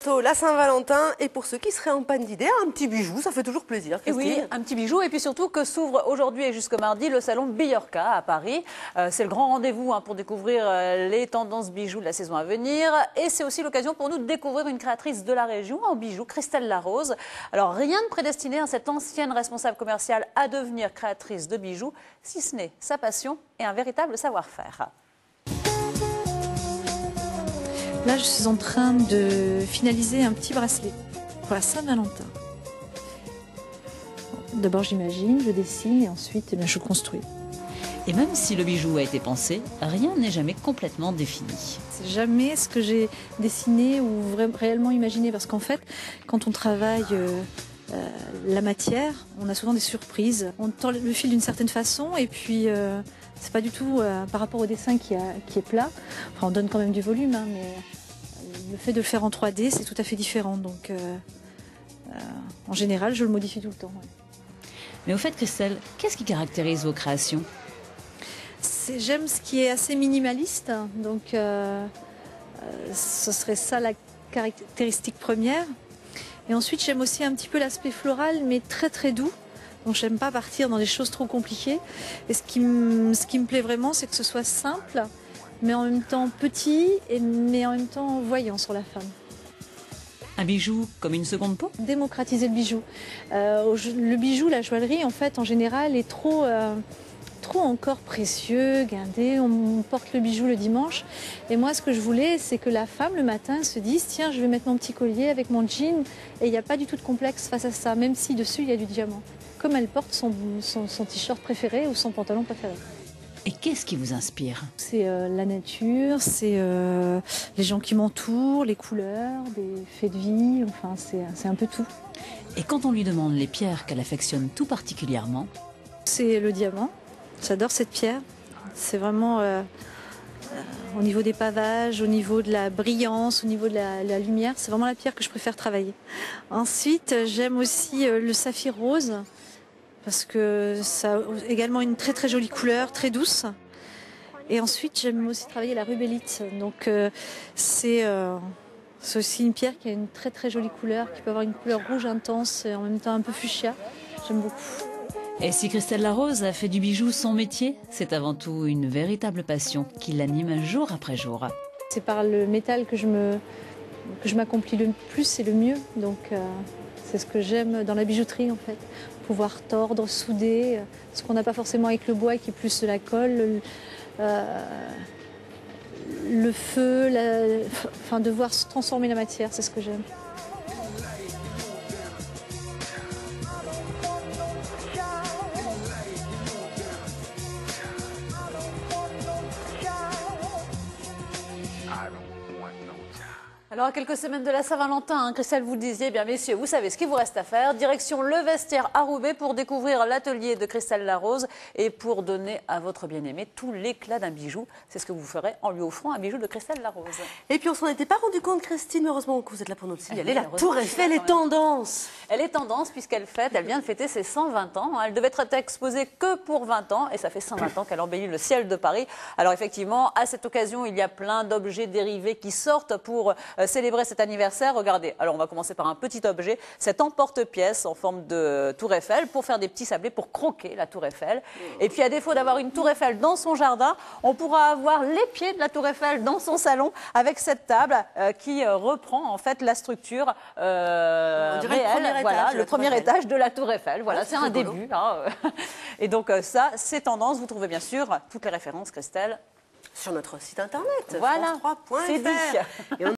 La Saint-Valentin, et pour ceux qui seraient en panne d'idées, un petit bijou, ça fait toujours plaisir, Et Christine. oui, un petit bijou, et puis surtout que s'ouvre aujourd'hui et jusqu'au mardi le salon Billorca à Paris. C'est le grand rendez-vous pour découvrir les tendances bijoux de la saison à venir, et c'est aussi l'occasion pour nous de découvrir une créatrice de la région en bijoux, Christelle Larose. Alors rien de prédestiné à cette ancienne responsable commerciale à devenir créatrice de bijoux, si ce n'est sa passion et un véritable savoir-faire. Là, je suis en train de finaliser un petit bracelet pour la Saint-Valentin. D'abord, j'imagine, je dessine et ensuite, je construis. Et même si le bijou a été pensé, rien n'est jamais complètement défini. C'est jamais ce que j'ai dessiné ou réellement imaginé, parce qu'en fait, quand on travaille la matière, on a souvent des surprises. On tend le fil d'une certaine façon et puis c'est pas du tout par rapport au dessin qui est plat. Enfin, on donne quand même du volume, hein, mais le fait de le faire en 3D, c'est tout à fait différent. Donc, en général, je le modifie tout le temps. Ouais. Mais au fait, Christelle, qu'est-ce qui caractérise vos créations? J'aime ce qui est assez minimaliste, donc ce serait ça la caractéristique première. Et ensuite, j'aime aussi un petit peu l'aspect floral, mais très très doux. Donc, j'aime pas partir dans des choses trop compliquées. Et ce qui me plaît vraiment, c'est que ce soit simple, mais en même temps petit, mais en même temps voyant sur la femme. Un bijou comme une seconde peau? Démocratiser le bijou. Le bijou, la joaillerie, en fait, en général, est trop encore précieux, guindé. On porte le bijou le dimanche. Et moi, ce que je voulais, c'est que la femme, le matin, se dise, tiens, je vais mettre mon petit collier avec mon jean. Et il n'y a pas du tout de complexe face à ça, même si dessus, il y a du diamant. Comme elle porte son t-shirt préféré ou son pantalon préféré. Et qu'est-ce qui vous inspire? C'est la nature, c'est les gens qui m'entourent, les couleurs, des faits de vie, enfin, c'est un peu tout. Et quand on lui demande les pierres qu'elle affectionne tout particulièrement? C'est le diamant. J'adore cette pierre. C'est vraiment au niveau des pavages, au niveau de la brillance, au niveau de la lumière. C'est vraiment la pierre que je préfère travailler. Ensuite, j'aime aussi le saphir rose parce que ça a également une très très jolie couleur, très douce. Et ensuite, j'aime aussi travailler la rubellite. Donc, c'est aussi une pierre qui a une très très jolie couleur, qui peut avoir une couleur rouge intense et en même temps un peu fuchsia. J'aime beaucoup. Et si Christelle Larose a fait du bijou son métier, c'est avant tout une véritable passion qui l'anime jour après jour. C'est par le métal que je m'accomplis le plus et le mieux. Donc c'est ce que j'aime dans la bijouterie en fait. Pouvoir tordre, souder, ce qu'on n'a pas forcément avec le bois qui est plus de la colle, le feu, enfin devoir se transformer la matière, c'est ce que j'aime. Alors, à quelques semaines de la Saint-Valentin, Christelle, vous le disiez, eh bien messieurs, vous savez ce qu'il vous reste à faire. Direction Le Vestiaire à Roubaix pour découvrir l'atelier de Christelle Larose et pour donner à votre bien-aimé tout l'éclat d'un bijou. C'est ce que vous ferez en lui offrant un bijou de Christelle Larose. Et puis on s'en était pas rendu compte, Christine, mais heureusement que vous êtes là pour nous le signaler. La Tour Eiffel est tendance. Elle est tendance puisqu'elle vient de fêter ses 120 ans. Elle devait être exposée que pour 20 ans et ça fait 120 ans qu'elle embellit le ciel de Paris. Alors effectivement, à cette occasion, il y a plein d'objets dérivés qui sortent pour célébrer cet anniversaire. Regardez, alors on va commencer par un petit objet, cet emporte-pièce en forme de Tour Eiffel pour faire des petits sablés pour croquer la Tour Eiffel. Et puis à défaut d'avoir une Tour Eiffel dans son jardin, on pourra avoir les pieds de la Tour Eiffel dans son salon avec cette table qui reprend en fait la structure réelle, voilà, le premier étage de la Tour Eiffel. Voilà, c'est un début. Hein. Et donc ça, c'est tendance. Vous trouvez bien sûr toutes les références, Christelle, Sur notre site internet, voilà, France3.fr. c'est dit.